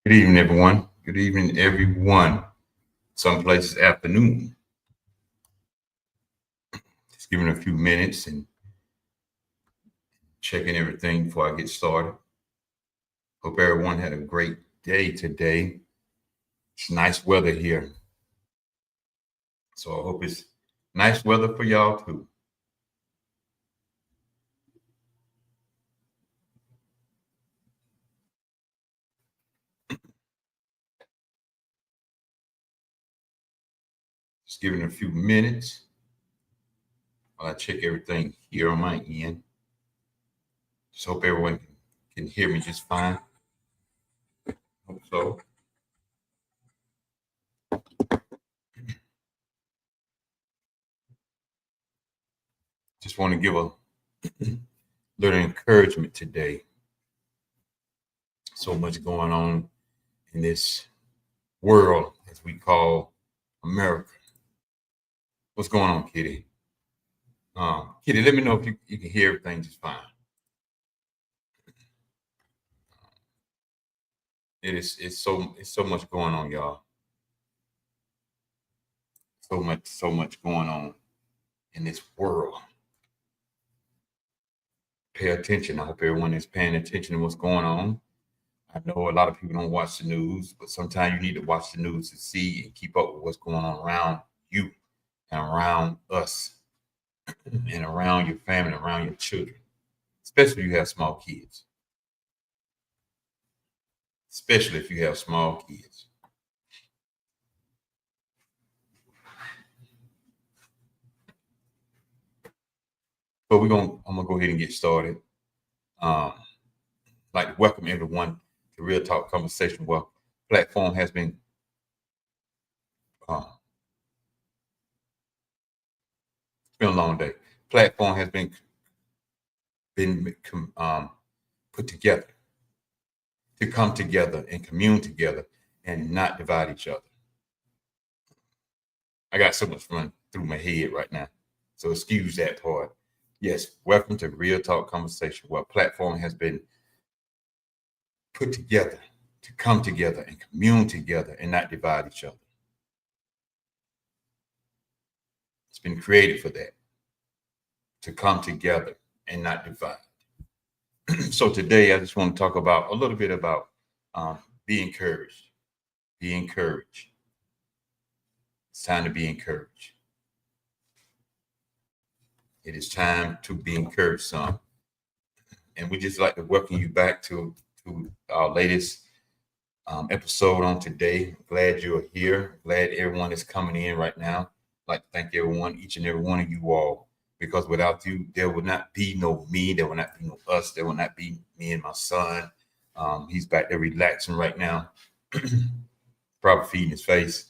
Good evening, everyone. Good evening, everyone. Some places afternoon. Just giving a few minutes and checking everything before I get started. Hope everyone had a great day today. It's nice weather here. So I hope it's nice weather for y'all too. Just giving a few minutes while I check everything here on my end. Just hope everyone can hear me just fine. Hope so. Just want to give a little encouragement today. So much going on in this world, as we call America. What's going on, Kitty? Kitty, let me know if you can hear everything just fine. It's so much going on, y'all. So much going on in this world. Pay attention. I hope everyone is paying attention to what's going on. I know a lot of people don't watch the news, but sometimes you need to watch the news to see and keep up with what's going on around you and around us and around your family, around your children, especially if you have small kids. Especially if you have small kids. But I'm gonna go ahead and get started. Like to welcome everyone to Real Talk Conversation. Well, platform has been it's been a long day. Platform has been put together to come together and commune together and not divide each other. I got so much fun through my head right now, so excuse that part. Yes, welcome to Real Talk Conversation, where platform has been put together to come together and commune together and not divide each other. It's been created for that, to come together and not divide. So today I just want to talk about a little bit about be encouraged. Be encouraged. It's time to be encouraged. It is time to be encouraged, son. And we just like to welcome you back to our latest episode on today. Glad you're here. Glad everyone is coming in right now. I'd like to thank everyone, each and every one of you all, because without you, there would not be no me. There would not be no us. There would not be me and my son. He's back there relaxing right now, probably feeding his face.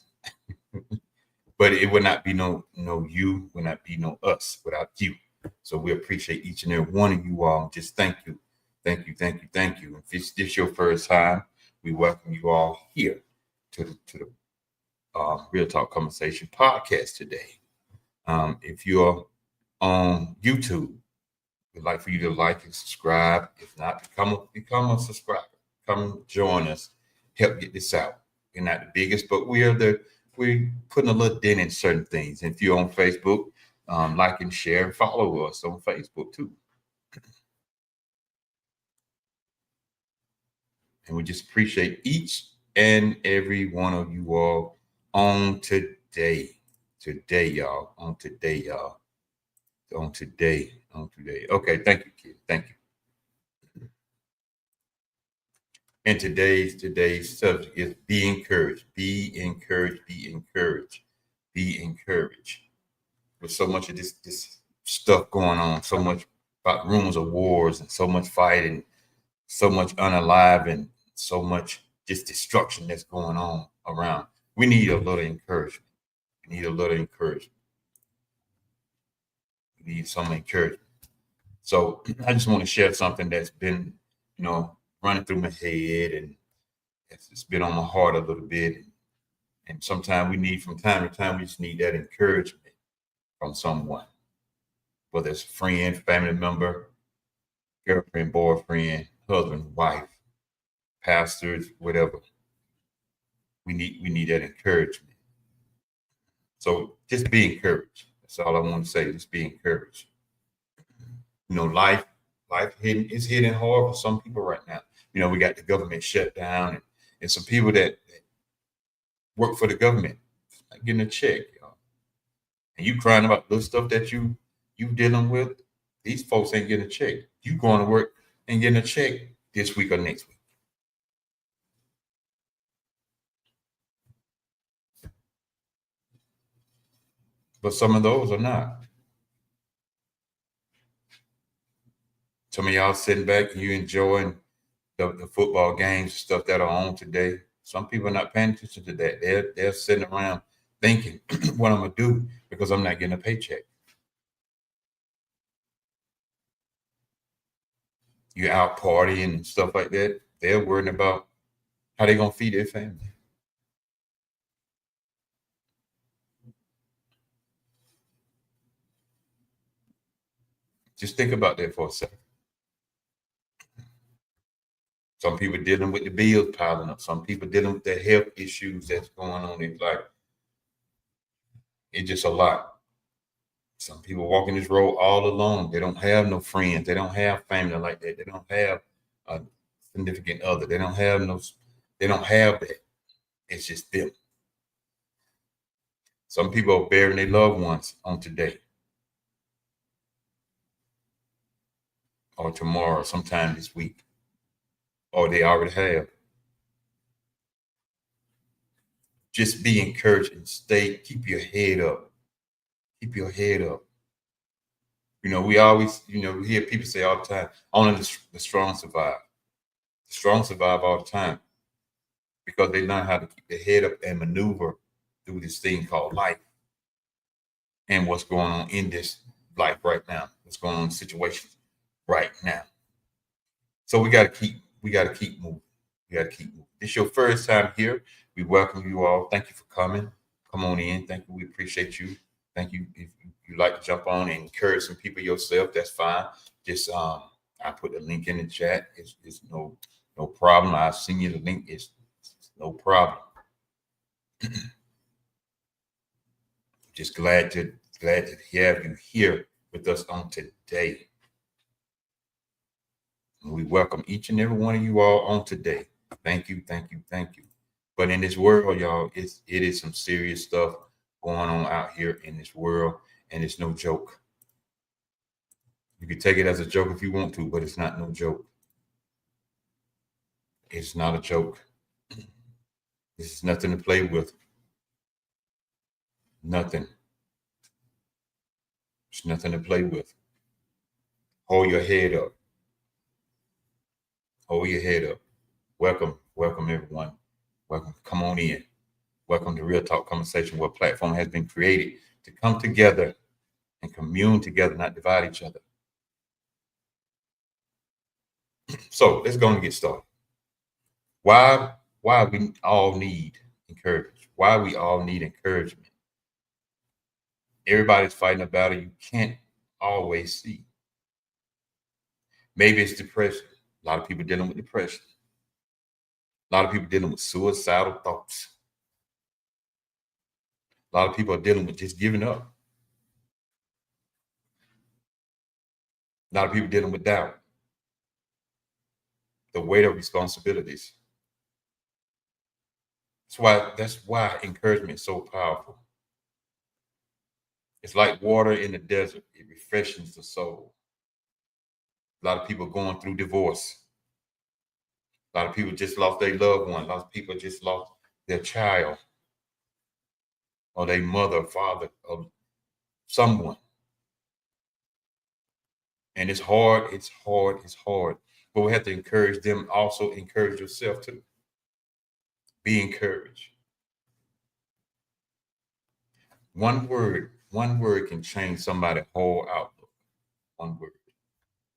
But it would not be no you, would not be no us without you. So we appreciate each and every one of you all. Just thank you. Thank you. If it's this your first time, we welcome you all here to the Real Talk Conversation podcast today. If you're on YouTube, we'd like for you to like and subscribe. If not, become a subscriber. Come join us. Help get this out. We're not the biggest, but we're putting a little dent in certain things. And if you're on Facebook, like and share and follow us on Facebook too. And we just appreciate each and every one of you all on today. Today, y'all. On today, y'all. On today. On today. Okay, thank you, kid. Thank you. And today's subject is be encouraged. Be encouraged. Be encouraged. Be encouraged. With so much of this stuff going on, so much about rumors of wars and so much fighting, so much unalive and so much just destruction that's going on around. We need a little encouragement. We need a little encouragement. We need some encouragement. So I just want to share something that's been, running through my head, and it's been on my heart a little bit. And sometimes we need, from time to time, we just need that encouragement from someone, whether it's a friend, family member, girlfriend, boyfriend, husband, wife, pastors, whatever. We need that encouragement. So just be encouraged. That's all I want to say. Just be encouraged. Life is hitting hard for some people right now. We got the government shut down, and some people that work for the government not getting a check, y'all. And you crying about the stuff that you dealing with. These folks ain't getting a check. You going to work and getting a check this week or next week. But some of those are not. Some of y'all sitting back and you enjoying the football games and stuff that are on today. Some people are not paying attention to that. They're sitting around thinking what I'm gonna do because I'm not getting a paycheck. You're out partying and stuff like that. They're worrying about how they're gonna feed their family. Just think about that for a second. Some people dealing with the bills piling up. Some people dealing with the health issues that's going on. It's just a lot. Some people walking this road all alone. They don't have no friends. They don't have family like that. They don't have a significant other. They don't have no. They don't have that. It's just them. Some people are burying their loved ones on today or tomorrow, sometime this week, or they already have. Just be encouraged and keep your head up. Keep your head up. We always, we hear people say all the time, only the strong survive. The strong survive all the time because they learn how to keep their head up and maneuver through this thing called life and what's going on in this life right now, what's going on in situations right now. So we got to keep moving. We got to keep moving. This is your first time here. We welcome you all. Thank you for coming. Come on in. Thank you. We appreciate you. Thank you. If you like to jump on and encourage some people yourself, that's fine. Just I put the link in the chat. It's no problem. I'll send you the link. It's no problem. Just glad to have you here with us on today. We welcome each and every one of you all on today. Thank you, thank you, thank you. But in this world, y'all, it is some serious stuff going on out here in this world, and it's no joke. You can take it as a joke if you want to, but it's not no joke. It's not a joke. This is nothing to play with. Nothing. It's nothing to play with. Hold your head up. Hold your head up. Welcome everyone. Welcome. Come on in. Welcome to Real Talk Conversation, where a platform has been created to come together and commune together, not divide each other. So let's go and get started. Why we all need encouragement? Why we all need encouragement? Everybody's fighting a battle you can't always see. Maybe it's depression. A lot of people dealing with depression. A lot of people dealing with suicidal thoughts. A lot of people are dealing with just giving up. A lot of people dealing with doubt, the weight of responsibilities. That's why encouragement is so powerful. It's like water in the desert. It refreshes the soul. A lot of people going through divorce. A lot of people just lost their loved one. A lot of people just lost their child or their mother, father, or someone. And it's hard, it's hard, it's hard. But we have to encourage them. Also encourage yourself to be encouraged. One word can change somebody's whole outlook. One word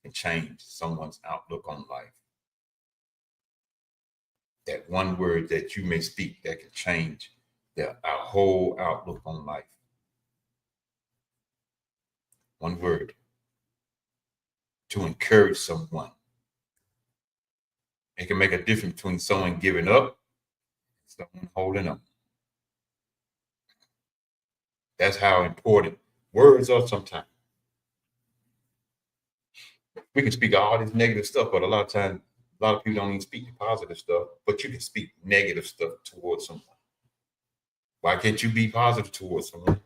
can change someone's outlook on life. That one word that you may speak that can change our whole outlook on life. One word to encourage someone. It can make a difference between someone giving up and someone holding up. That's how important words are sometimes. We can speak all this negative stuff, but a lot of times, a lot of people don't even speak the positive stuff, but you can speak negative stuff towards someone. Why can't you be positive towards someone?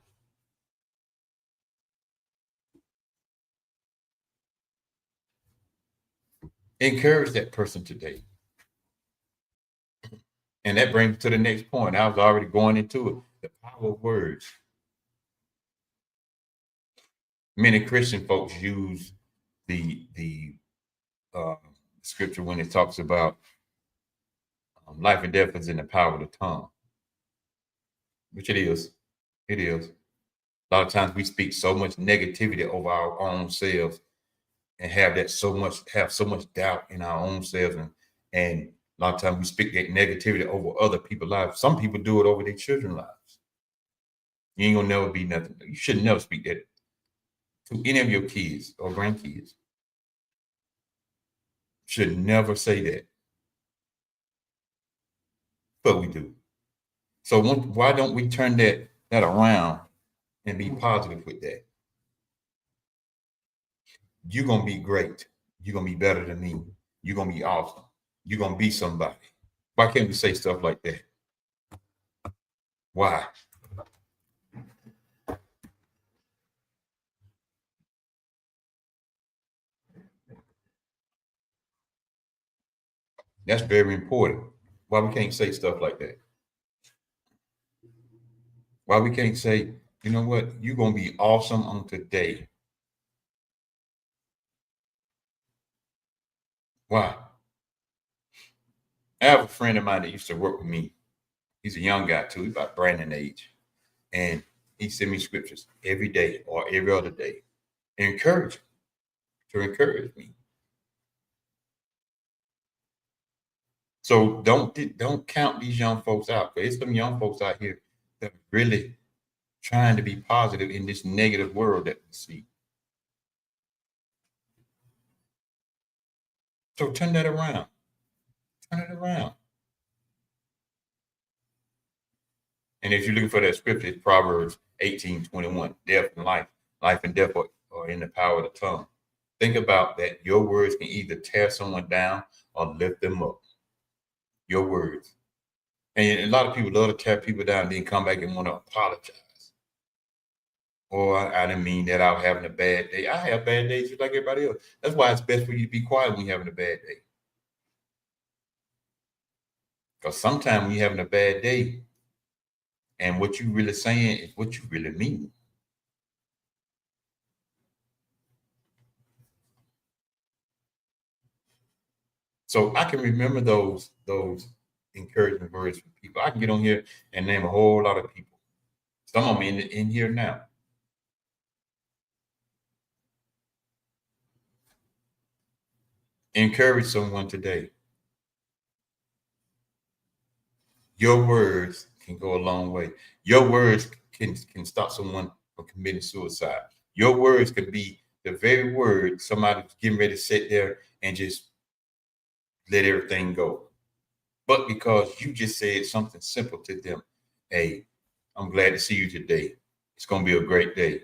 Encourage that person today. And that brings me to the next point. I was already going into it. The power of words. Many Christian folks use the scripture when it talks about life and death is in the power of the tongue, which it is. It is. A lot of times we speak so much negativity over our own selves and have so much doubt in our own selves, and a lot of times we speak that negativity over other people's lives. Some people do it over their children's lives. You ain't gonna never be nothing. You should never speak that to any of your kids or grandkids. Should never say that, but we do. So why don't we turn that around and be positive with that? You're gonna be great. You're gonna be better than me. You're gonna be awesome. You're gonna be somebody. Why can't we say stuff like that? Why? That's very important. Why we can't say stuff like that? Why we can't say, you know what, you're gonna be awesome on today? Why? I have a friend of mine that used to work with me. He's a young guy too, he's about Brandon age. And he sent me scriptures every day or every other day. Encourage to encourage me. So don't count these young folks out. There's some young folks out here that are really trying to be positive in this negative world that we see. So turn that around. Turn it around. And if you're looking for that scripture, it's Proverbs 18:21. Death and life and death are in the power of the tongue. Think about that. Your words can either tear someone down or lift them up. Your words. And a lot of people love to tear people down and then come back and want to apologize. Or I didn't mean that I was having a bad day. I have bad days just like everybody else. That's why it's best for you to be quiet when you're having a bad day. Because sometimes when you're having a bad day and what you really saying is what you really mean. So I can remember those encouragement words from people. I can get on here and name a whole lot of people. Some of them in here now. Encourage someone today. Your words can go a long way. Your words can stop someone from committing suicide. Your words could be the very word somebody's getting ready to sit there and just let everything go. But because you just said something simple to them, hey, I'm glad to see you today. It's gonna be a great day.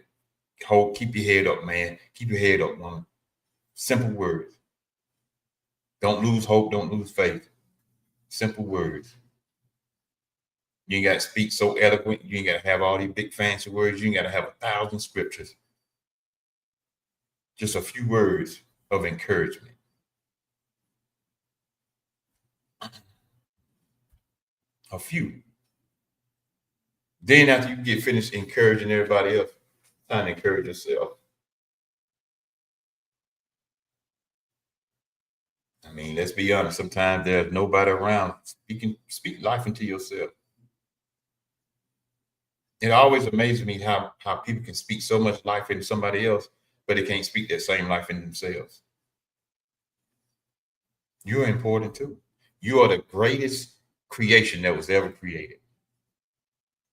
Keep your head up, man. Keep your head up, woman. Simple words. Don't lose hope. Don't lose faith. Simple words. You ain't got to speak so eloquent. You ain't got to have all these big fancy words. You ain't got to have 1,000 scriptures. Just a few words of encouragement. A few. Then after you get finished encouraging everybody else, time to encourage yourself. I mean, let's be honest. Sometimes there's nobody around. Speak life into yourself. It always amazes me how people can speak so much life into somebody else, but they can't speak that same life in themselves. You're important too. You are the greatest creation that was ever created.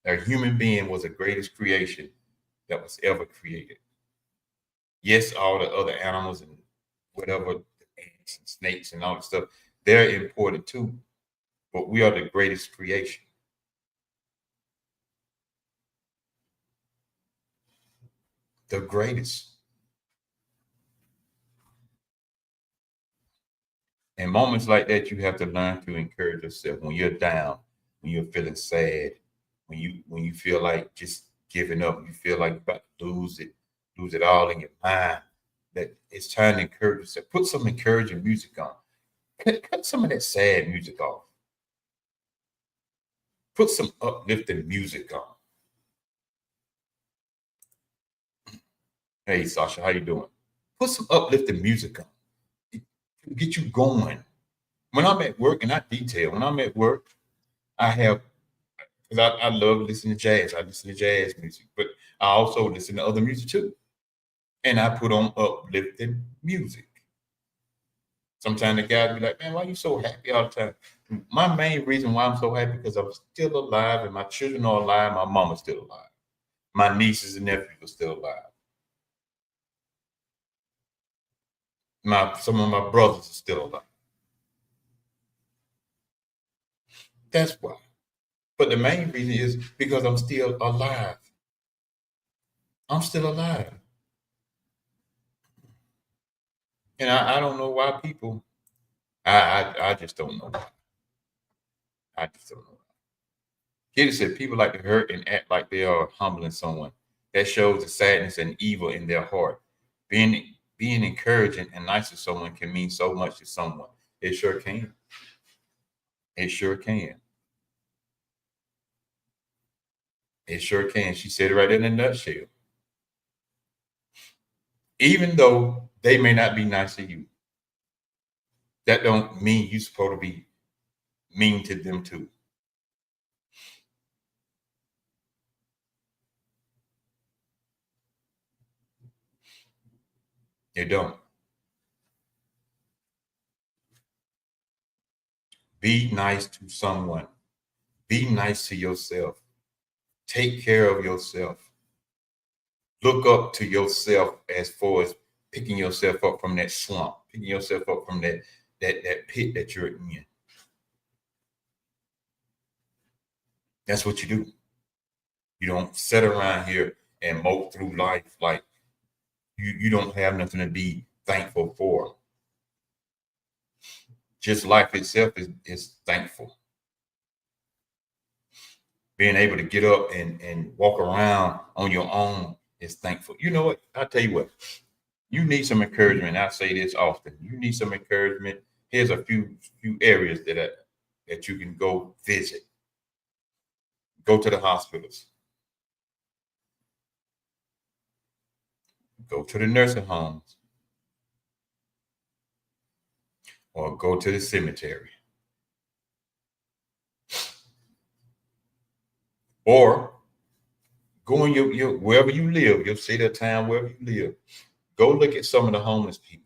A human being was the greatest creation that was ever created. Yes, all the other animals and whatever, ants and snakes and all that stuff, they're important too. But we are the greatest creation. The greatest. In moments like that, you have to learn to encourage yourself when you're down, when you're feeling sad, when you feel like just giving up, you feel like you're about to lose it all in your mind. That it's time to encourage yourself. Put some encouraging music on. Cut some of that sad music off. Put some uplifting music on. Hey Sasha, how you doing? Put some uplifting music on. Get you going. When I'm at work, and I detail, when I'm at work, I have, because I love listening to jazz. I listen to jazz music, but I also listen to other music too. And I put on uplifting music. Sometimes the guys be like, man, why you so happy all the time? My main reason why I'm so happy because I'm still alive and my children are alive. My mama's still alive. My nieces and nephews are still alive. Some of my brothers are still alive. That's why. But the main reason is because I'm still alive. I'm still alive. And I don't know why people, I just don't know why. I just don't know. Kitty said people like to hurt and act like they are humbling someone. That shows the sadness and evil in their heart. Being encouraging and nice to someone can mean so much to someone. It sure can. It sure can. It sure can. She said it right in a nutshell. Even though they may not be nice to you, that don't mean you're supposed to be mean to them too. They don't. Be nice to someone. Be nice to yourself. Take care of yourself. Look up to yourself as far as picking yourself up from that slump, picking yourself up from that pit that you're in. That's what you do. You don't sit around here and mope through life like you don't have nothing to be thankful for. Just life itself is thankful. Being able to get up and walk around on your own is thankful. You know what? I'll tell you what. You need some encouragement. I say this often. You need some encouragement. Here's a few areas that you can go visit. Go to the hospitals. Go to the nursing homes. Or go to the cemetery. Or go in your wherever you live, your city or town, wherever you live. Go look at some of the homeless people.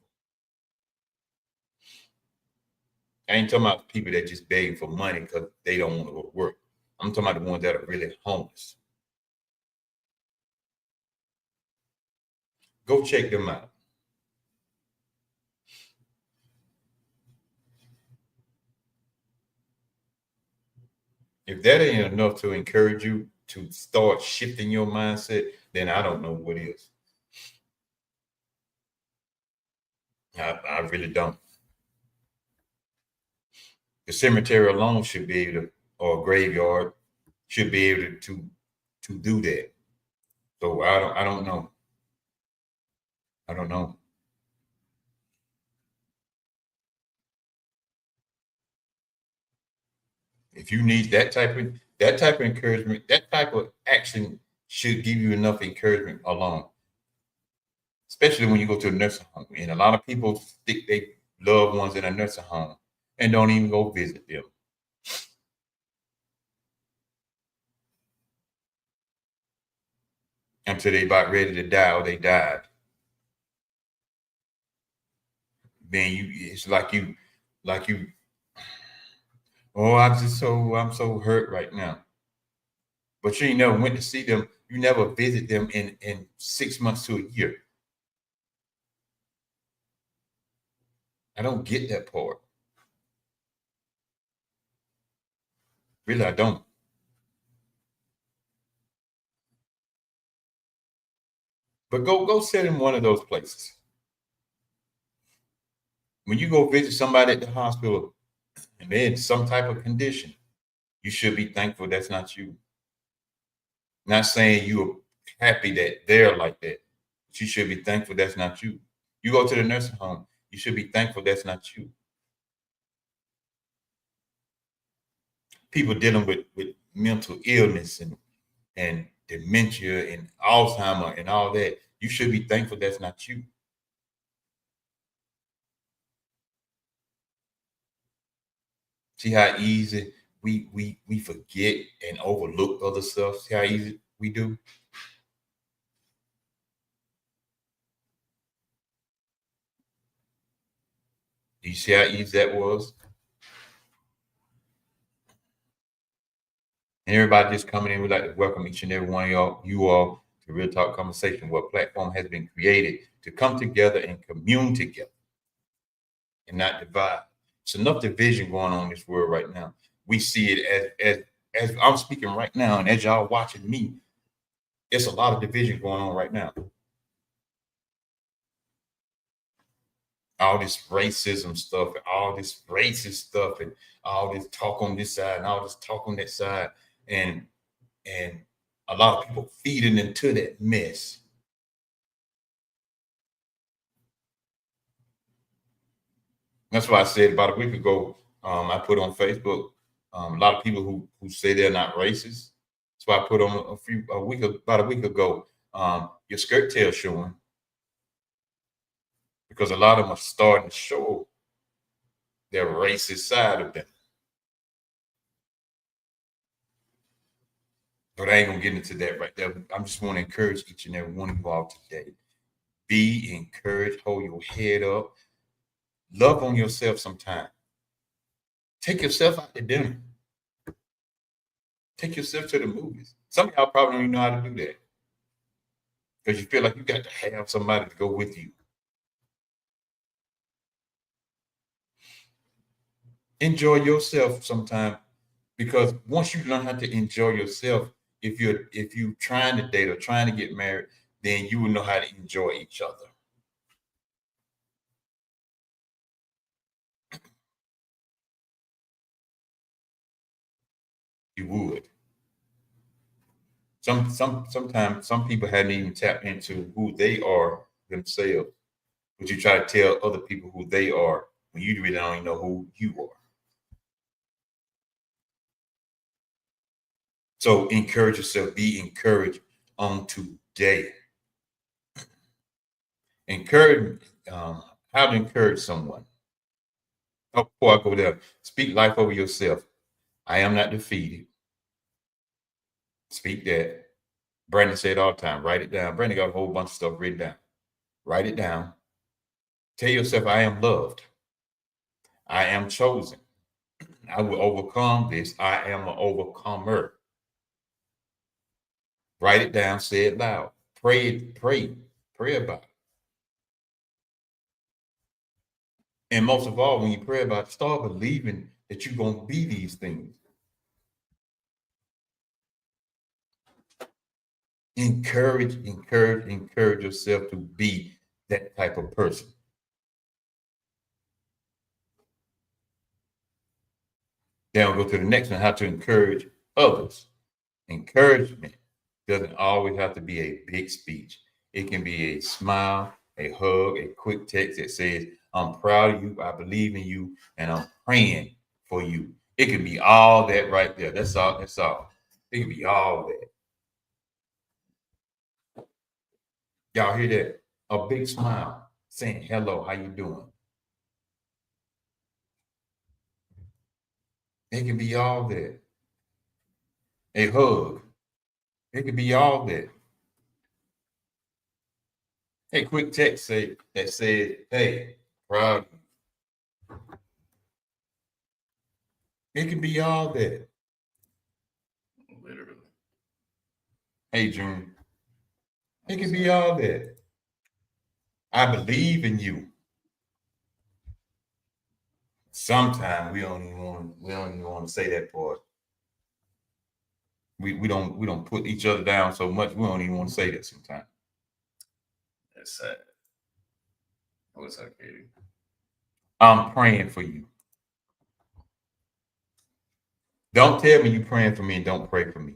I ain't talking about people that just begging for money because they don't want to go to work. I'm talking about the ones that are really homeless. Go check them out. If that ain't enough to encourage you to start shifting your mindset, then I don't know what is. I really don't. The cemetery alone should be able to, or a graveyard should be able to do that. So I don't know. I don't know. If you need that type of encouragement, that type of action should give you enough encouragement alone. Especially when you go to a nursing home. And a lot of people stick their loved ones in a nursing home and don't even go visit them until they about ready to die or they died. Then it's like you, oh, I'm so hurt right now. But you ain't never went to see them. You never visit them in 6 months to a year. I don't get that part. Really, I don't. But go sit in one of those places. When you go visit somebody at the hospital and they're in some type of condition, you should be thankful that's not you. Not saying you're happy that they're like that, but you should be thankful that's not you. You go to the nursing home, you should be thankful that's not you. People dealing with mental illness and dementia and Alzheimer and all that, you should be thankful that's not you. See how easy we forget and overlook other stuff. See how easy we do. Do you see how easy that was? And everybody just coming in, we'd like to welcome each and every one of you all to Real Talk Conversation, where a platform has been created to come together and commune together and not divide. It's enough division going on in this world right now. We see it as I'm speaking right now, and as y'all watching me, it's a lot of division going on right now. All this racism stuff, and all this racist stuff, and all this talk on this side, and all this talk on that side, and a lot of people feeding into that mess. That's why I said about a week ago, I put on Facebook, a lot of people who say they're not racist. So I put on about a week ago, your skirt tail showing, because a lot of them are starting to show their racist side of them. But I ain't gonna get into that right there. I'm just want to encourage each and every one of you all today. Be encouraged, hold your head up, love on yourself sometime. Take yourself out to dinner. Take yourself to the movies. Some of y'all probably don't even know how to do that because you feel like you got to have somebody to go with you. Enjoy yourself sometime, because once you learn how to enjoy yourself, if you trying to date or trying to get married, then you will know how to enjoy each other. You would. Sometimes some people hadn't even tapped into who they are themselves, but you try to tell other people who they are when you really don't even know who you are. So encourage yourself. Be encouraged on today. Encourage. How to encourage someone. Oh, before I go there, speak life over yourself. I am not defeated. Speak that. Brandon said all the time. Write it down. Brandon got a whole bunch of stuff written down. Write it down. Tell yourself, I am loved. I am chosen. I will overcome this. I am an overcomer. Write it down. Say it loud. Pray it. Pray about it. And most of all, when you pray about it, start believing that you're going to be these things. Encourage yourself to be that type of person. Then we'll go to the next one, how to encourage others. Encouragement doesn't always have to be a big speech. It can be a smile, a hug, a quick text that says, I'm proud of you, I believe in you, and I'm praying for you. It can be all that right there. That's all. That's all. It can be all that. Y'all hear that? A big smile saying, hello, how you doing? It can be all that. A hug. It can be all that. A quick text that said, hey, proud. It can be all that. Literally. Hey, June. It can be all that. I believe in you. Sometimes we don't even want to say that part. We don't put each other down so much. We don't even want to say that sometimes. That's sad. What's up, Katie? I'm praying for you. Don't tell me you praying for me and don't pray for me.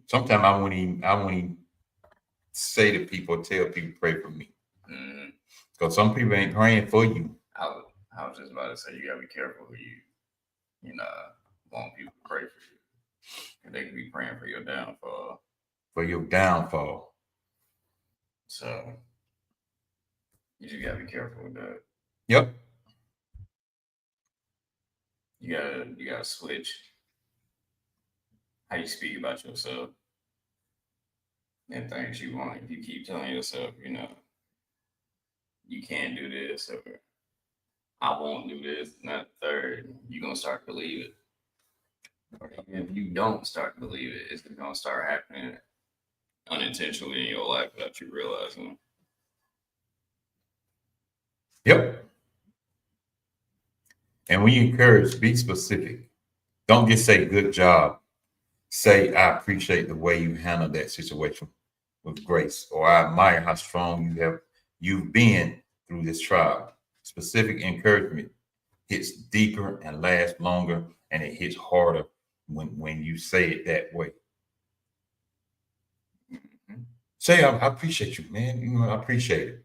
Sometimes I won't even say to people, tell people pray for me. Because some people ain't praying for you. I was just about to say, you gotta be careful who you want people to pray for you. And they can be praying for your downfall. For your downfall. So you just gotta be careful with that. Yep. You gotta switch how you speak about yourself and things you want. If you keep telling yourself, you can't do this, or I won't do this, not the third, you're gonna start to believe it. Or if you don't start to believe it, it's gonna start happening unintentionally in your life without you realizing. Yep. And when you encourage, be specific. Don't just say good job. Say, I appreciate the way you handled that situation with grace, or I admire how strong you've been through this trial. Specific encouragement hits deeper and lasts longer, and it hits harder when you say it that way. Mm-hmm. Say, I appreciate you, man. I appreciate it.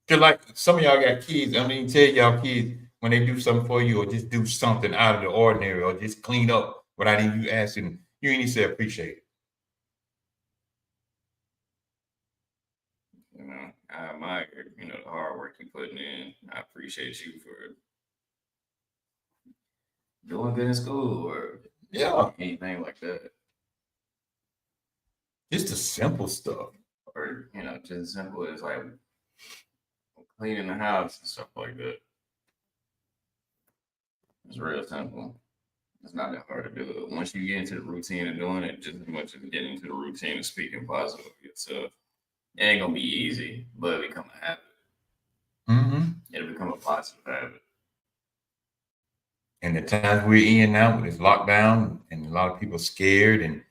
Just like some of y'all got kids. I mean, tell y'all kids when they do something for you, or just do something out of the ordinary, or just clean up without even you asking, you ain't need to say appreciate it. I admire, the hard work you putting in. I appreciate you for doing good in school or anything like that. Just the simple stuff. Or, just as simple as like cleaning the house and stuff like that. It's real simple. It's not that hard to do it. Once you get into the routine of doing it, just as much as getting into the routine of speaking positive of yourself, it ain't gonna be easy, but it'll become a habit. Mm-hmm. It'll become a positive habit. And the times we're in now with this lockdown, and a lot of people scared, and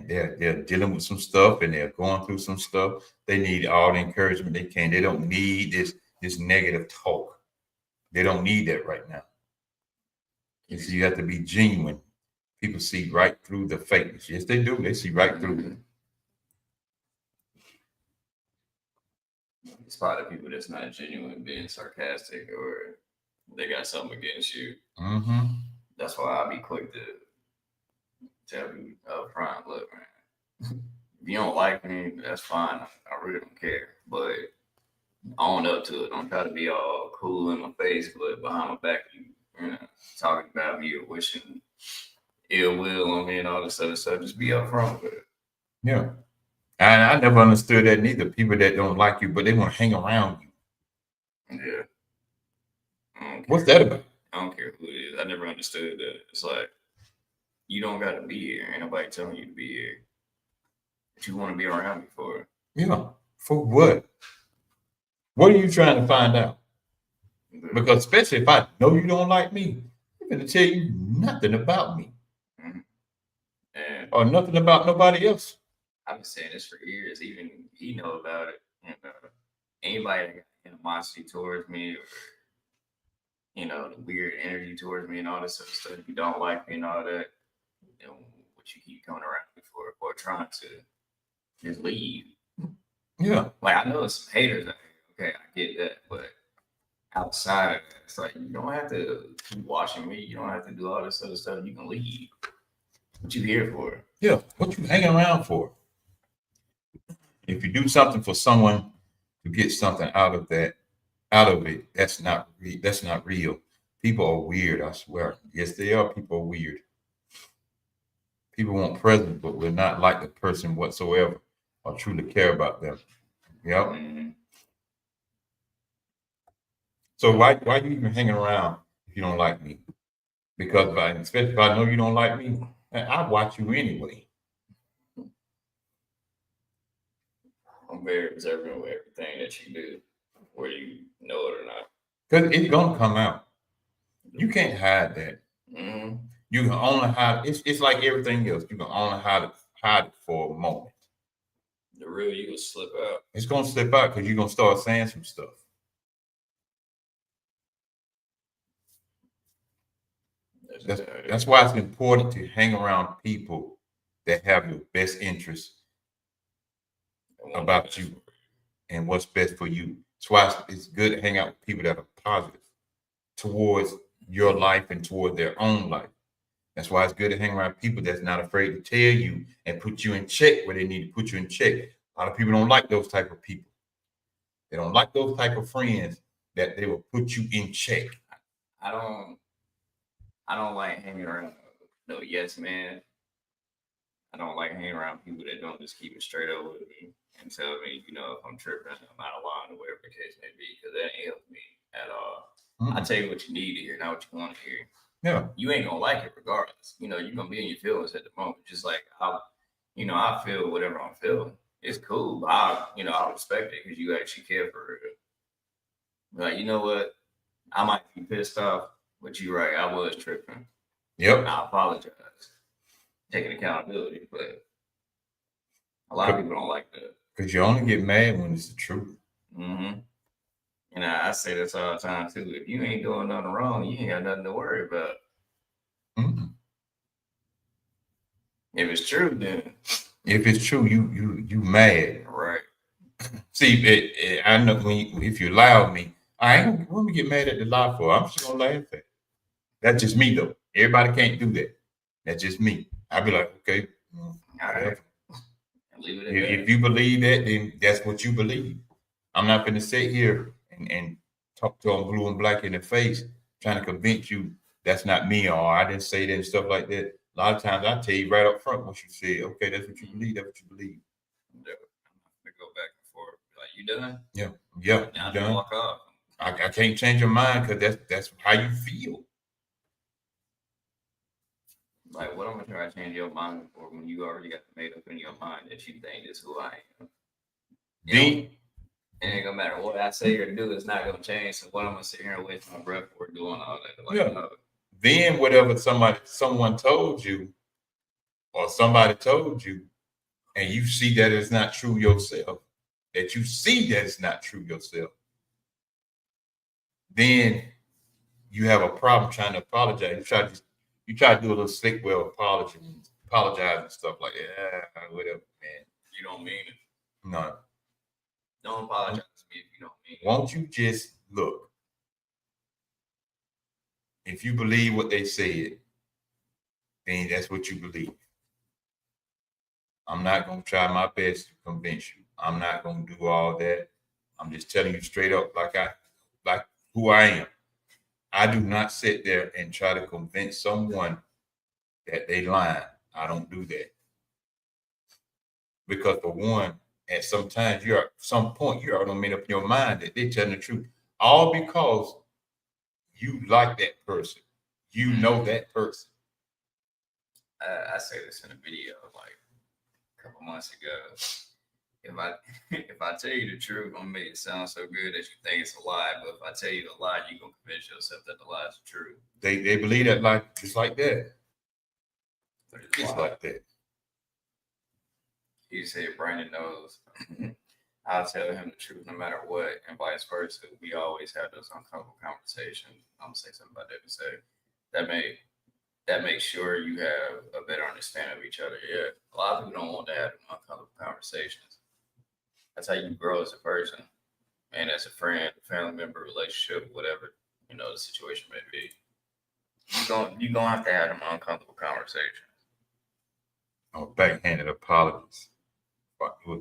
they're dealing with some stuff, and they're going through some stuff. They need all the encouragement they can. They don't need this negative talk. They don't need that right now. You have to be genuine. People see right through the fakeness. Yes, they do. They see right through it. It's probably people that's not genuine, being sarcastic, or they got something against you. Mm-hmm. That's why I'll be quick to tell you up front, look, man, if you don't like me, that's fine. I really don't care. But own up to it. Don't try to be all cool in my face, but behind my back, you talking about me or wishing ill will on me and all this other stuff. Just be upfront with it. Yeah. And I never understood that neither. People that don't like you, but they want to hang around you. Yeah. What's that about? I don't care who it is. I never understood that. It's like, you don't got to be here. Ain't nobody telling you to be here. But you want to be around me for. Yeah. For what? What are you trying to find out? Because especially if I know you don't like me, I'm going to tell you nothing about me. Mm-hmm. Or nothing about nobody else. I've been saying this for years. Even he know about it. Anybody that got animosity towards me, or you know, the weird energy towards me and all this other stuff. If you don't like me and all that, you know, what you keep coming around me for or trying to just leave. Yeah. Like I know some haters out here. Okay, I get that, but outside of that, it's like you don't have to keep watching me. You don't have to do all this other stuff. You can leave. What you here for? Yeah. What you hanging around for? If you do something for someone to get something out of it, that's not real. People are weird, I swear. Yes, they are. People are weird. People want presents, but will not like the person whatsoever or truly care about them. Yep. Mm-hmm. So why you even hanging around if you don't like me? Because especially if I know you don't like me, I watch you anyway. I'm very observant with everything that you do, whether you know it or not. Because it's gonna come out. You can't hide that. Mm-hmm. You can only hide. It's like everything else. You can only hide it for a moment. The real you will slip out. It's gonna slip out because you're gonna start saying some stuff. That's why it's important to hang around people that have your best interests about you and what's best for you. That's why it's good to hang out with people that are positive towards your life and toward their own life. That's why it's good to hang around people that's not afraid to tell you and put you in check where they need to put you in check. A lot of people don't like those type of people. They don't like those type of friends that they will put you in check. I don't like hanging around no yes man. I don't like hanging around people that don't just keep it straight up with me and tell me, you know, if I'm tripping, I'm out of line or whatever the case may be, because that ain't helping me at all. I tell you what you need to hear, not what you want to hear. Yeah. You ain't gonna like it regardless. You know, you're gonna be in your feelings at the moment. Just like I feel whatever I'm feeling. It's cool, but I respect it because you actually care for it. Like, you know what? I might be pissed off, but you're right. I was tripping. Yep. I apologize. Taking accountability, but a lot of people don't like that. Because you only get mad when it's the truth. Mm-hmm. And I say this all the time too. If you ain't doing nothing wrong, you ain't got nothing to worry about. Mm-hmm. If it's true, then if it's true, you mad. Right. See, I know if you allow me, I ain't gonna get mad at the lie for. I'm just gonna laugh at it. That's just me though. Everybody can't do that. That's just me. I'd be like, okay, whatever. Leave it if you believe that, then that's what you believe. I'm not gonna sit here and talk to them blue and black in the face, trying to convince you that's not me or I didn't say that and stuff like that. A lot of times I tell you right up front what you said. Okay, that's what you believe. That's what you believe. Yeah. I'm gonna go back and forth. Like, you done? Yeah. Now You done? Walk off. I can't change your mind because that's how you feel. Like, what am I trying to change your mind for when you already got made up in your mind that you think this is who I am? It ain't gonna matter what I say or do, it's not gonna change. So what I'm gonna sit here and waste my breath for doing all that? Like, no. Then whatever someone told you or somebody told you, and you see that it's not true yourself, then you have a problem trying to apologize. You try to do a little slick way of apologize and stuff like that. Whatever, man. You don't mean it. No. Don't apologize to me if you don't mean it. Won't you just look? If you believe what they said, then that's what you believe. I'm not going to try my best to convince you. I'm not going to do all that. I'm just telling you straight up like who I am. I do not sit there and try to convince someone that they lying. I don't do that. Because for one, at some point you already made up your mind that they're telling the truth. All because you like that person. You know that person. I say this in a video like a couple months ago. If I tell you the truth, I'm gonna make it sound so good that you think it's a lie. But if I tell you the lie, you gonna convince yourself that the lie is true. They believe that like just like that. Just like that. You say Brandon knows. I'll tell him the truth no matter what, and vice versa. We always have those uncomfortable conversations. I'm gonna say something about that to say that may that makes sure you have a better understanding of each other. Yeah, a lot of people don't want to have uncomfortable conversations. That's how you grow as a person and as a friend, family member, relationship, whatever the situation may be. You gonna have to have them uncomfortable conversations. Or backhanded apologies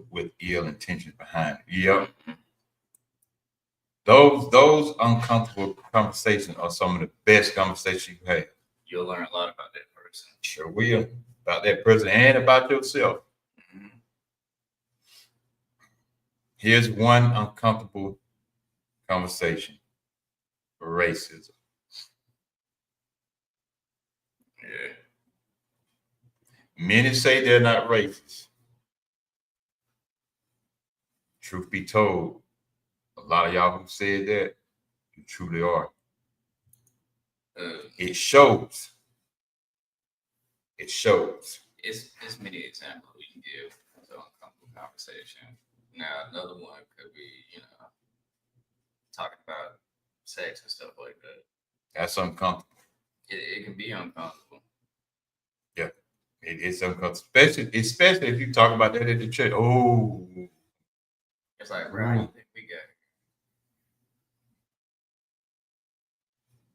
with ill intentions behind it. Yep. Mm-hmm. Those uncomfortable conversations are some of the best conversations you have. You'll learn a lot about that person. Sure will. About that person and about yourself. Mm-hmm. Here's one uncomfortable conversation: racism. Yeah. Many say they're not racist. Truth be told, a lot of y'all who said that, you truly are. It shows. It shows. It's many examples we can give of uncomfortable conversation. Now another one could be, talking about sex and stuff like that. That's uncomfortable. It can be uncomfortable. Yeah, it's uncomfortable, especially if you talk about that at the church. Oh, it's like, bro, how you think we got it?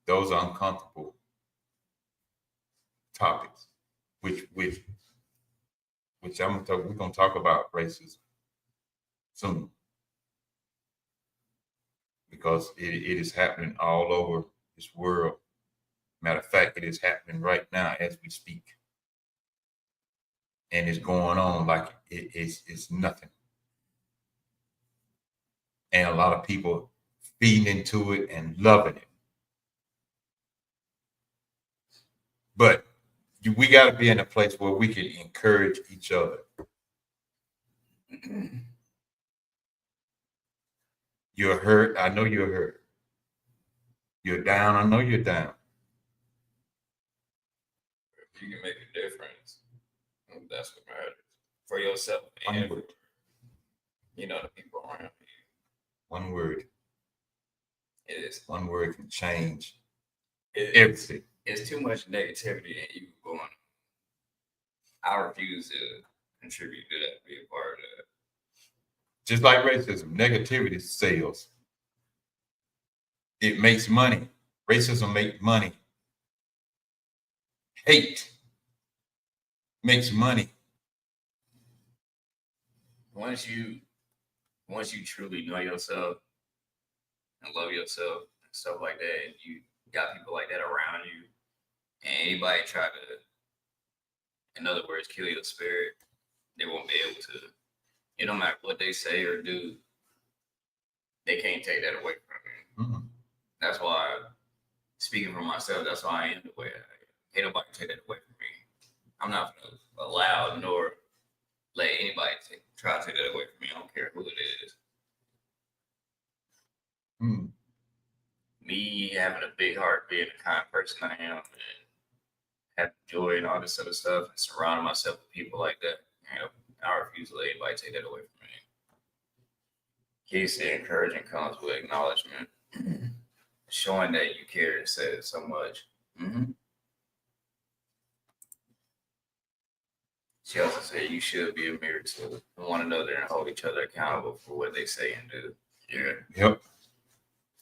Those are uncomfortable topics, which I'm gonna talk. We're gonna talk about racism soon because it is happening all over this world. Matter of fact, it is happening right now as we speak, and it's going on like it's nothing. And a lot of people feeding into it and loving it. But we got to be in a place where we can encourage each other. You're hurt. I know you're hurt. You're down. I know you're down. If you can make a difference, that's what matters for yourself and for, the people around you. One word. It is. One word can change everything. It's too much negativity and you going. I refuse to contribute to that, be a part of that. Just like racism, negativity sells. It makes money. Racism makes money. Hate makes money. Once you truly know yourself and love yourself and stuff like that, and you got people like that around you, and anybody try to, in other words, kill your spirit, they won't be able to. It don't matter what they say or do, they can't take that away from you. Mm-hmm. That's why, speaking for myself, that's why I am the way I am. Ain't nobody take that away from me. I'm not going to allow nor let anybody try to take that away from me. I don't care who it is. Mm. Me having a big heart, being the kind of person I am, and having joy and all this other stuff, and surrounding myself with people like that, I refuse to let anybody take that away from me. Keys to encouraging comes with acknowledgement, showing that you care and said so much. Mm-hmm. She also said you should be a mirror to one another and hold each other accountable for what they say and do. Yeah. Yep.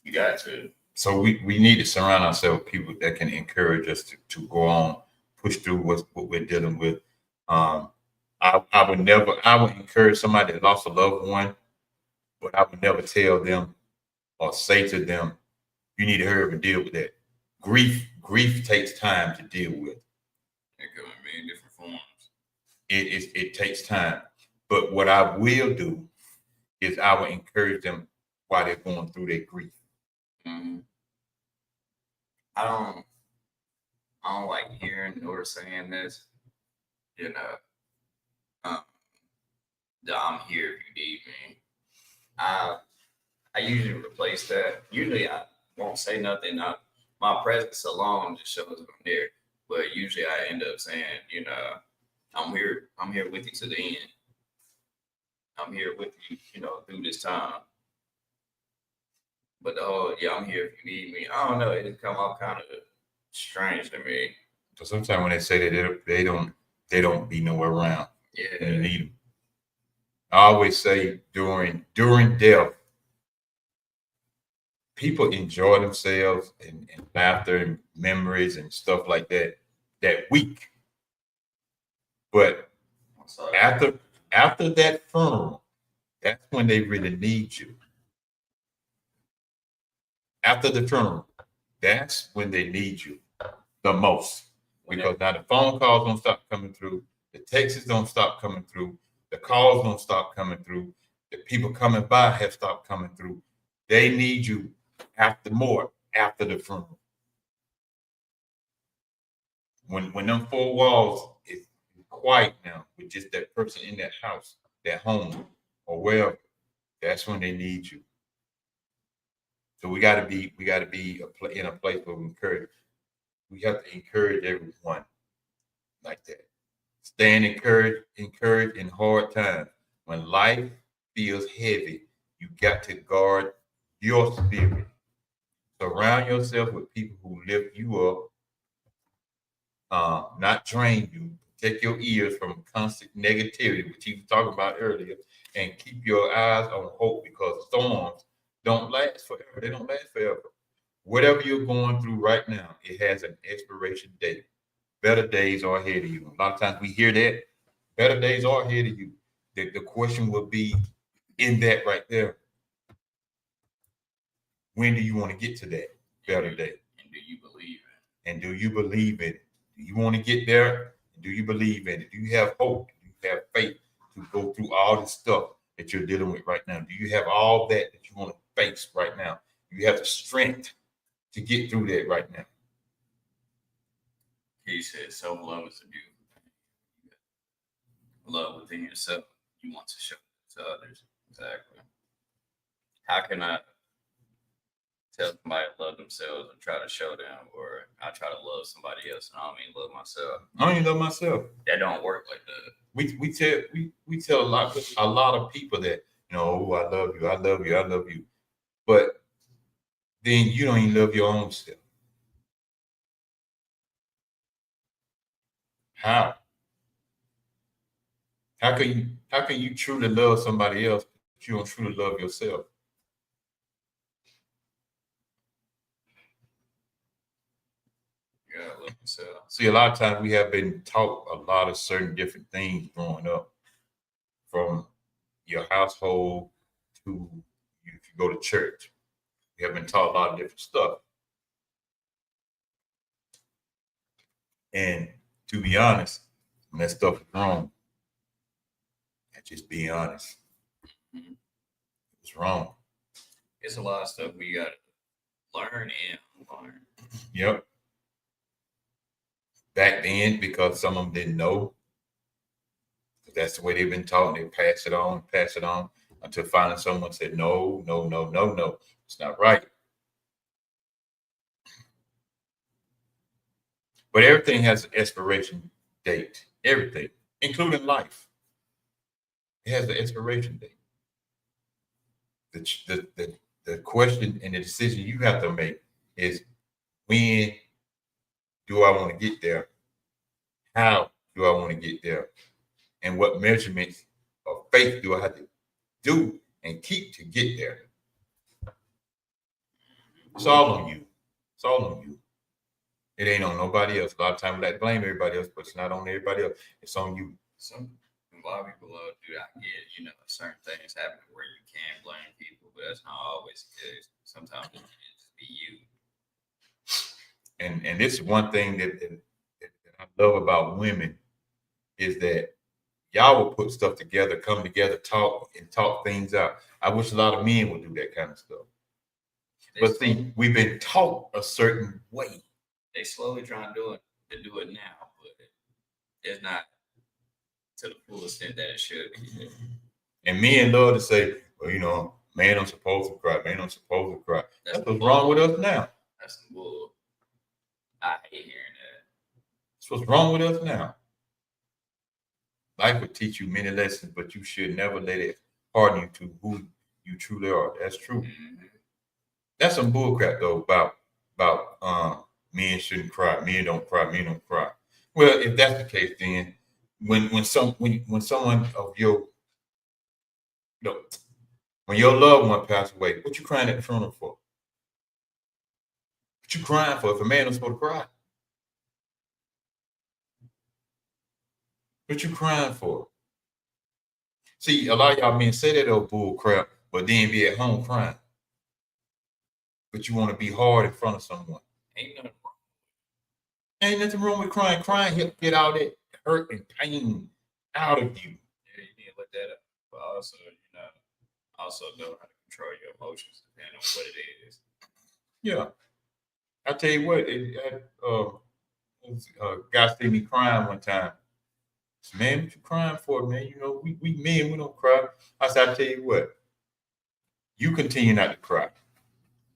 You got to. So we need to surround ourselves with people that can encourage us to go on, push through what we're dealing with. I would encourage somebody that lost a loved one, but I would never tell them or say to them, you need to hurry up and deal with that. Grief takes time to deal with. It could be in different forms. It takes time. But what I will do is I will encourage them while they're going through their grief. Mm-hmm. I don't like hearing or saying this, that I'm here if you need me. I usually replace that. Usually I won't say nothing. My presence alone just shows I'm there. But usually I end up saying, I'm here with you to the end. I'm here with you, through this time. But I'm here if you need me. I don't know. It just come off kind of strange to me. So sometimes when they say that they don't be nowhere around. Yeah. And you need them. I always say during death, people enjoy themselves and laughter and memories and stuff like that week. But after that funeral, that's when they really need you. After the funeral, that's when they need you the most. Because now the phone calls don't stop coming through, the texts don't stop coming through, the calls don't stop coming through, the people coming by have stopped coming through. They need you after the funeral. When them four walls is quiet now with just that person in that house, that home, or wherever, that's when they need you. So we got to be in a place where we have to encourage everyone like that. Staying encouraged in hard times. When life feels heavy, you got to guard your spirit. Surround yourself with people who lift you up, not drain you. Protect your ears from constant negativity, which he was talking about earlier, and keep your eyes on hope because storms don't last forever. They don't last forever. Whatever you're going through right now, it has an expiration date. Better days are ahead of you. A lot of times we hear that. Better days are ahead of you. The question will be in that right there. When do you want to get to that better day? And do you believe it? And do you believe in it? Do you want to get there? Do you believe in it? Do you have hope? Do you have faith to go through all the stuff that you're dealing with right now? Do you have all that you want to face right now? Do you have the strength to get through that right now? He said self-love is a beautiful thing. Love within yourself. You want to show it to others. Exactly. How can I tell somebody to love themselves and try to show them, or I try to love somebody else and I don't mean love myself? I don't even love myself. That don't work like that. We tell a lot of people that, oh, I love you, I love you, I love you. But then you don't even love your own self. How? How can you truly love somebody else if you don't truly love yourself? Yeah, love yourself. See, a lot of times we have been taught a lot of certain different things growing up, from your household to if you go to church. We have been taught a lot of different stuff. And to be honest, when that stuff is wrong, just be honest. Mm-hmm. It's wrong. It's a lot of stuff we got to learn and unlearn. Yep. Back then, because some of them didn't know, that's the way they've been taught. They pass it on, until finally someone said, no, it's not right. But everything has an expiration date. Everything, including life. It has an expiration date. The question and the decision you have to make is, when do I want to get there? How do I want to get there? And what measurements of faith do I have to do and keep to get there? It's all on you. It's all on you. It ain't on nobody else. A lot of times we like to blame everybody else, but it's not on everybody else. It's on you. A lot of people do that. Yeah, certain things happen where you can't blame people, but that's not always the case. Sometimes it just be you. And this is one thing that I love about women is that y'all will put stuff together, come together, talk things out. I wish a lot of men would do that kind of stuff. But see, we've been taught a certain way. They slowly trying to do it now, but it's not to the full extent that it should be. And men love to say, well, man, I'm supposed to cry. Man, I'm supposed to cry. That's what's wrong with us now. That's the bull. I hate hearing that. That's what's wrong with us now. Life will teach you many lessons, but you should never let it harden you to who you truly are. That's true. Mhm. That's some bullcrap though about men shouldn't cry, men don't cry, men don't cry. Well, if that's the case, then when someone of your no, when your loved one passed away, what you crying at the funeral for? What you crying for? If a man was supposed to cry, what you crying for? See, a lot of y'all men say that old bull crap, but then be at home crying. But you want to be hard in front of someone. Ain't nothing wrong with crying. Crying help get all that hurt and pain out of you. Yeah, you need to look that up. But also know how to control your emotions depending on what it is. Yeah. I tell you what, guy see me crying one time. I said, man, what you crying for, man? You know, we men, we don't cry. I said, I tell you what, you continue not to cry.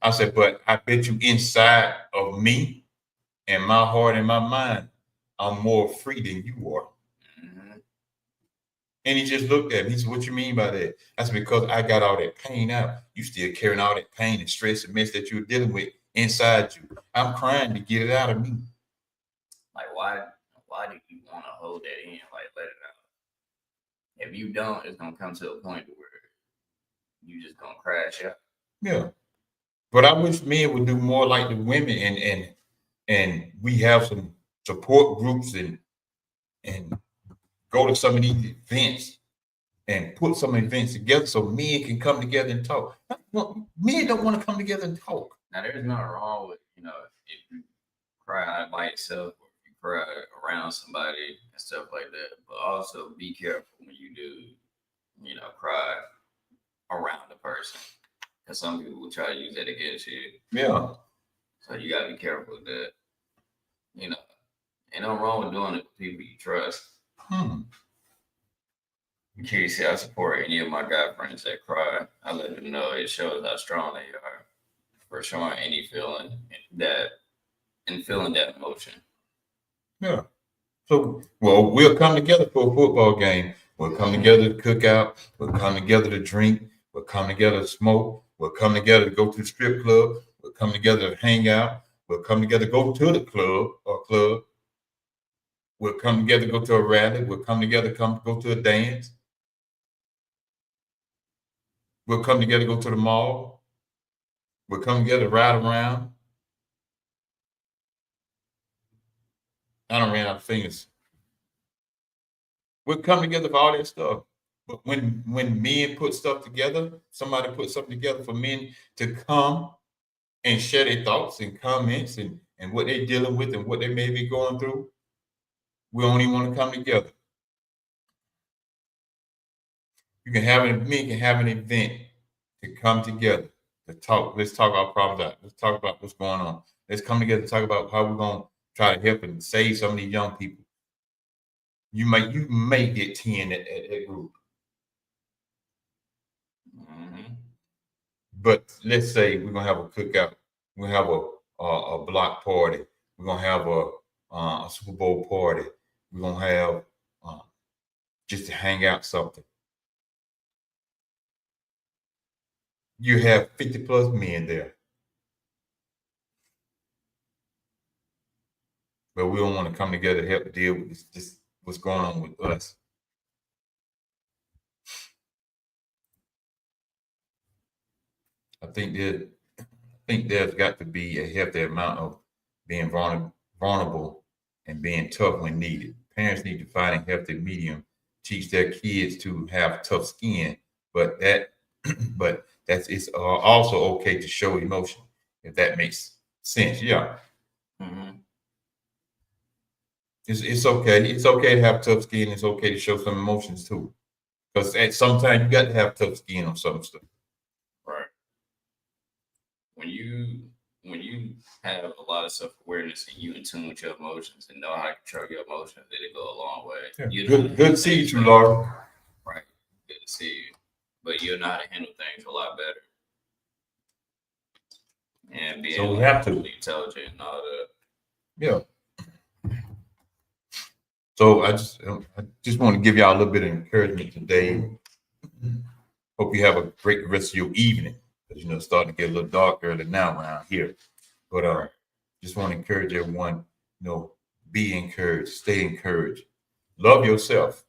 I said, but I bet you inside of me and my heart and my mind, I'm more free than you are. Mhm. And he just looked at me. He said, what you mean by that? I said, because I got all that pain out. You still carrying all that pain and stress and mess that you're dealing with inside you. I'm crying to get it out of me. Like, why do you want to hold that in? Like, let it out. If you don't, it's gonna come to a point where you just gonna crash out. Yeah. But I wish men would do more like the women and we have some support groups and go to some of these events and put some events together so men can come together and talk. Men don't want to come together and talk. Now, there's nothing wrong with if you cry by yourself or if you cry around somebody and stuff like that. But also be careful when you do, cry around a person. Because some people will try to use that against you. Yeah. So you gotta be careful with that. Ain't nothing wrong with doing it with people you trust. In case I support any of my guy friends that cry, I let them know it shows how strong they are for showing any feeling and feeling that emotion. Yeah. So, well, we'll come together for a football game. We'll come together to cook out. We'll come together to drink. We'll come together to smoke. We'll come together to go to the strip club. We'll come together to hang out. We'll come together to go to the club. We'll come together to go to a rally. We'll come together to go to a dance. We'll come together to go to the mall. We'll come together to ride around. I don't ran out of fingers. We'll come together for all that stuff. But when men put stuff together, somebody put something together for men to come and share their thoughts and comments and what they're dealing with and what they may be going through, we only want to come together. Men can have an event to come together to talk. Let's talk our problems out. Let's talk about what's going on. Let's come together to talk about how we're going to try to help and save some of these young people. You may get 10 at that group. Mm-hmm. But let's say we're gonna have a cookout. We're gonna have a block party. We're gonna have a Super Bowl party. We're gonna have just to hang out something. You have 50 plus men there, but we don't want to come together to help deal with this what's going on with us. I think there's got to be a healthy amount of being vulnerable and being tough when needed. Parents need to find a healthy medium, teach their kids to have tough skin, but that's it's also okay to show emotion if that makes sense. Yeah, Mm-hmm. it's okay. It's okay to have tough skin. It's okay to show some emotions too, because at some time you got to have tough skin on some stuff. Right. When you have a lot of self awareness and you in tune with your emotions and know how to control your emotions, it'll go a long way. Yeah. Good to see you, Laura. Right. Good to see you. But you'll know how to handle things a lot better. And be So we have to intelligent and all that. Yeah. So I just want to give y'all a little bit of encouragement today. Hope you have a great rest of your evening. Because it's starting to get a little dark early now around here. But just want to encourage everyone, be encouraged, stay encouraged. Love yourself.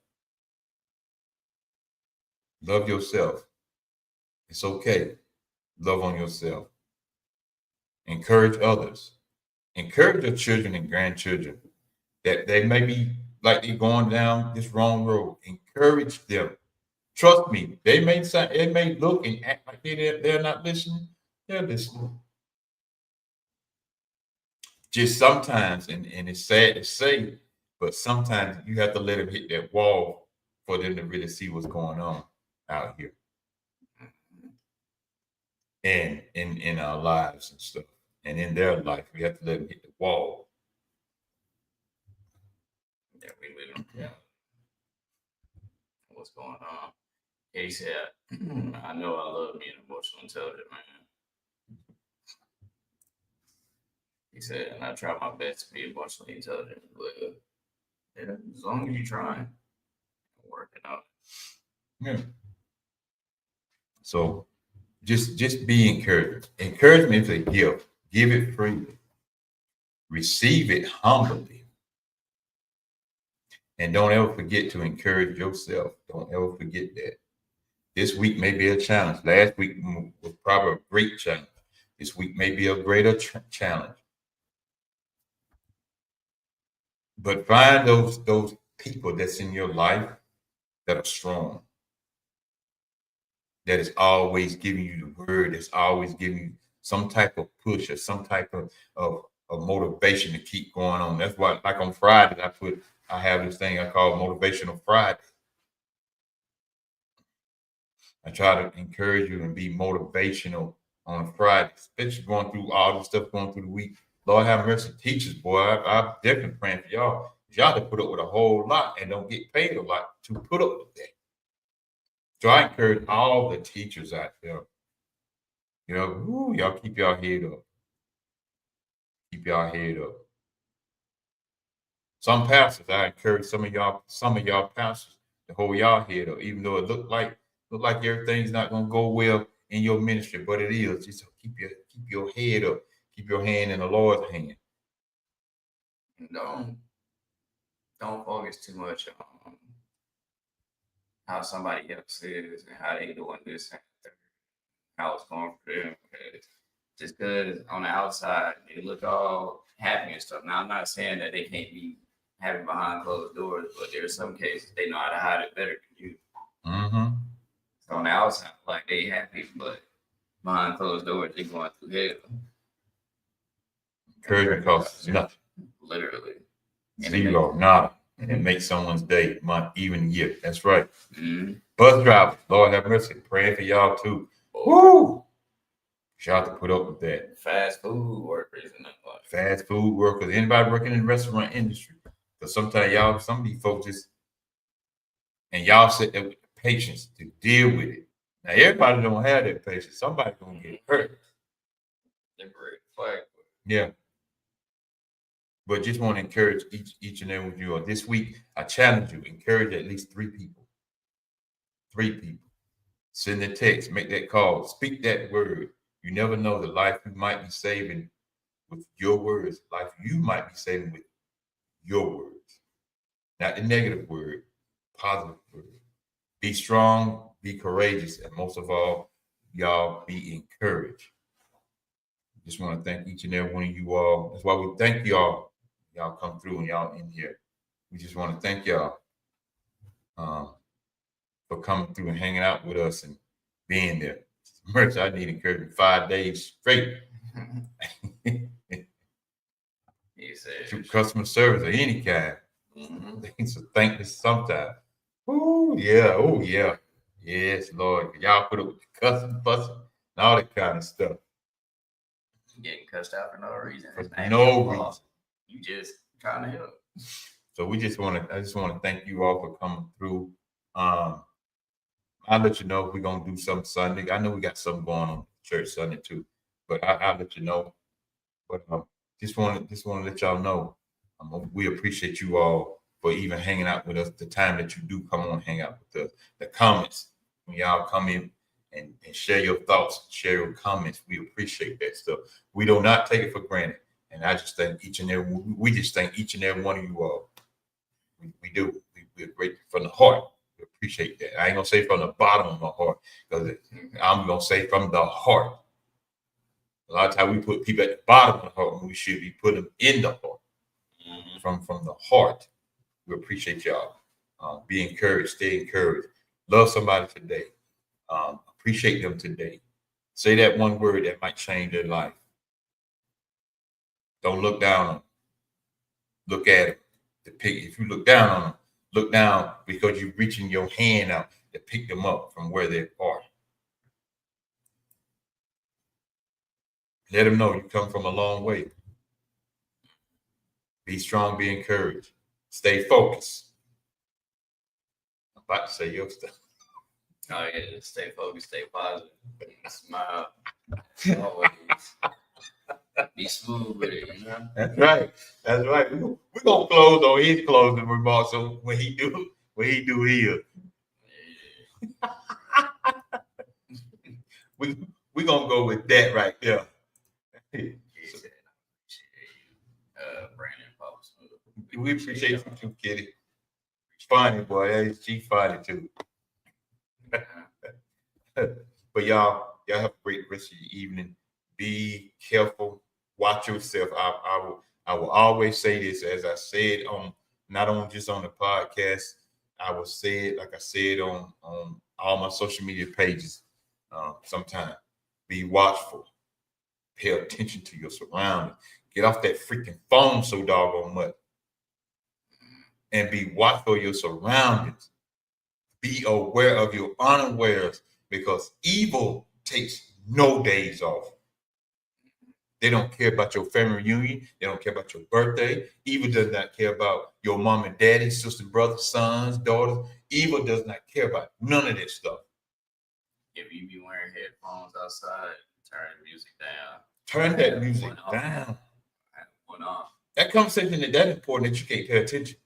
Love yourself. It's okay. Love on yourself. Encourage others. Encourage your children and grandchildren that they may be like they're going down this wrong road. Encourage them. Trust me, they may look and act like they're not listening. They're listening. Just sometimes, and it's sad to say, but sometimes you have to let them hit that wall for them to really see what's going on out here and in our lives and stuff. And in their life, we have to let them hit the wall. Yeah, we live in what's going on. He said, I know I love being emotional intelligent, man. He said, and I try my best to be emotionally intelligent, but yeah, as long as you're trying, working out. Yeah. So just be encouraged. Encouragement is a gift. Give it freely. Receive it humbly. And don't ever forget to encourage yourself. Don't ever forget that. This week may be a challenge. Last week was probably a great challenge. This week may be a greater challenge. But find those people that's in your life that are strong, that is always giving you the word, that's always giving you some type of push or some type of motivation to keep going on. That's why, like on Friday, I have this thing I call Motivational Friday. I try to encourage you and be motivational on Friday, especially going through all the stuff going through the week. Lord have mercy, teachers, boy. I'm definitely praying for y'all. Y'all to put up with a whole lot and don't get paid a lot to put up with that. So I encourage all the teachers out there. Y'all keep y'all head up. Keep y'all head up. Some pastors, I encourage some of y'all pastors to hold y'all head up, even though it look like everything's not gonna go well in your ministry, but it is. Just keep your head up. Keep your hand in the Lord's hand. Don't focus too much on how somebody else is and how they doing this and how it's going for them. Just because on the outside they look all happy and stuff. Now I'm not saying that they can't be happy behind closed doors, but there's some cases they know how to hide it better than you. Mm-hmm. So on the outside, like they happy, but behind closed doors they going through hell. Encouragement costs nothing. Literally. Zero, nada. And it makes someone's day, month, even year. That's right. Mm-hmm. Bus drivers, Lord have mercy. Praying for y'all too. Woo! Y'all have to put up with that. Fast food workers and like fast food workers, anybody working in the restaurant industry. Because sometimes some of these folks y'all sit there with the patience to deal with it. Now everybody don't have that patience. Somebody's gonna get hurt. Yeah. But just want to encourage each and every one of you. This week, I challenge you, encourage at least 3 people. 3 people. Send a text, make that call, speak that word. You never know the life you might be saving with your words, life you might be saving with your words. Not the negative word, positive word. Be strong, be courageous, and most of all, y'all be encouraged. Just want to thank each and every one of you all. That's why we thank y'all. Y'all come through and y'all in here. We just want to thank y'all for coming through and hanging out with us and being there. Merch, I need encouragement 5 days straight. Through customer service of any kind. It's a thankless sometimes. Oh yeah. Yes, Lord. Y'all put up with the cussing, fussing, and all that kind of stuff. Getting cussed out for no reason. For no reason. You just trying to help. So I just want to thank you all for coming through. I'll let you know if we're gonna do something Sunday. I know we got something going on church Sunday too, but I'll let you know. But just want to let y'all know we appreciate you all for even hanging out with us. The time that you do come on, hang out with us. The comments when y'all come in and share your thoughts, share your comments. We appreciate that stuff. We do not take it for granted. And I just thank we just thank each and every one of you all. We do. We're grateful from the heart. We appreciate that. I ain't gonna say from the bottom of my heart, because I'm gonna say from the heart. A lot of times we put people at the bottom of the heart when we should be putting them in the heart. From the heart. We appreciate y'all. Be encouraged. Stay encouraged. Love somebody today. Appreciate them today. Say that one word that might change their life. Don't look down on them. Look at them. If you look down on them, look down because you're reaching your hand out to pick them up from where they are. Let them know you come from a long way. Be strong, be encouraged. Stay focused. I'm about to say your stuff. Oh yeah, just stay focused, stay positive, smile. Always. Be smooth with it, you know? That's right. That's right. We're gonna close on his closing remarks. So when he do here. We're gonna go with that right there. Brandon Paul Smooth. We appreciate you too, Kitty. Funny boy, she funny too. But y'all have a great rest of your evening. Be careful. Watch yourself. I will always say this, as I said on not only just on the podcast. I will say it like I said on all my social media pages. Sometime be watchful. Pay attention to your surroundings. Get off that freaking phone so doggone much. And be watchful of your surroundings. Be aware of your unawares, because evil takes no days off. They don't care about your family reunion. They don't care about your birthday. Evil does not care about your mom and daddy, sister, brother, sons, daughters. Evil does not care about none of this stuff. If you be wearing headphones outside, turn the music down. Turn that music down. One off. That conversation is that important that you can't pay attention.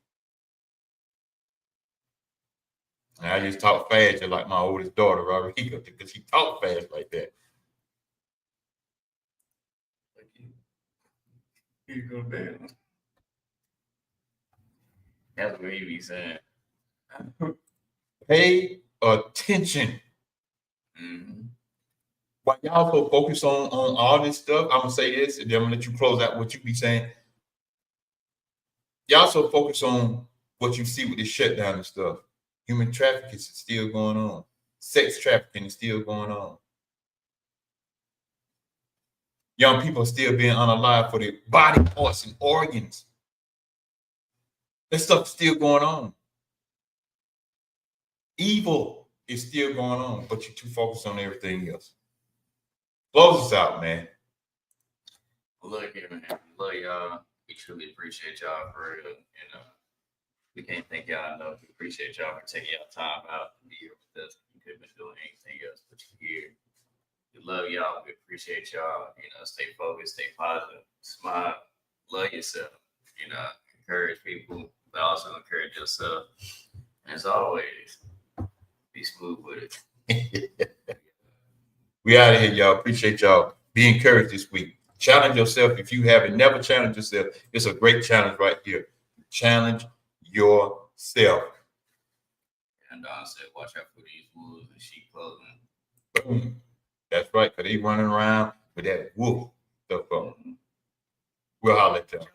And I just talk fast, just like my oldest daughter, Rodrigo, because she talk fast like that. You go down. That's what he be saying. Pay attention. While y'all so focus on all this stuff, I'm gonna say this, and then I'm gonna let you close out what you be saying. Y'all so focus on what you see with this shutdown and stuff. Human trafficking is still going on. Sex trafficking is still going on. Young people are still being unalive for their body parts and organs. That stuff's still going on. Evil is still going on, but you're too focused on everything else. Close us out, man. Look here, man. Love y'all. We truly appreciate y'all for real. We can't thank y'all enough. We appreciate y'all for taking y'all time out to be here with us. We could have been doing anything else but you're here. We love y'all. We appreciate y'all. Stay focused, stay positive, smile, love yourself. Encourage people, but also encourage yourself. And as always, be smooth with it. We out of here, y'all. Appreciate y'all. Be encouraged this week. Challenge yourself. If you haven't never challenged yourself, it's a great challenge right here. Challenge yourself. And Don said, watch out for these wolves and sheep clothing. Boom. That's right, because they running around with that wolf stuff on. We'll holler at y'all.